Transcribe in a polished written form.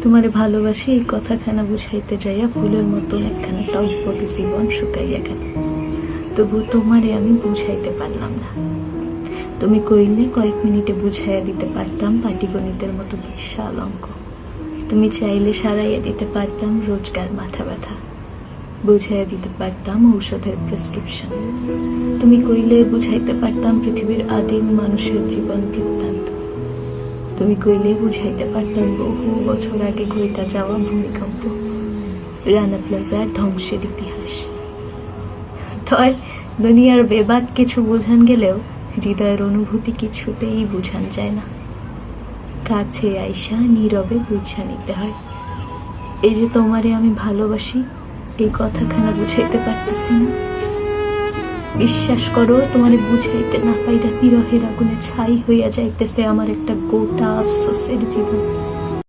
তোমারে ভালোবাসি এই কথাখানা বুঝাইতে যাইয়া ফুলের মতন একখানা টকবগে জীবন শুকাইয়া গেল। তবু তোমারে আমি বুঝাইতে পারলাম না। তুমি কইলে কয়েক মিনিটে বুঝাইয়া দিতে পারতাম পাটিগণিতের মতো বিশাল অঙ্ক। তুমি চাইলে সারাইয়া দিতে পারতাম রোজগার মাথা ব্যথা, বুঝাইয়া দিতে পারতাম ঔষধের প্রেসক্রিপশন। তুমি কইলে বুঝাইতে পারতাম পৃথিবীর আদিম মানুষের জীবন বৃত্তান্ত। তুমি কইলে বুঝাইতে পারতাম বহু বছর আগে ঘইটা যাওয়া ভূমিকম্প, রানা প্লাজার ধ্বংসের ইতিহাস। তয় দুনিয়ার বেবাক কিছু বোঝান গেলেও হৃদয়ের অনুভূতি কিছুতেই বুঝান যায় না। কাছে আইসা নীরবে বুঝা নিতে হয়। এই যে তোমারে আমি ভালোবাসি এই কথাখানা বুঝাইতে পারতেছি না। বিশ্বাস করো, তোমারে বুঝাইতে না পাইরা বিরহের আগুনে ছাই হইয়া যাইতেছে আমার একটা গোটা আফসোসের জীবন।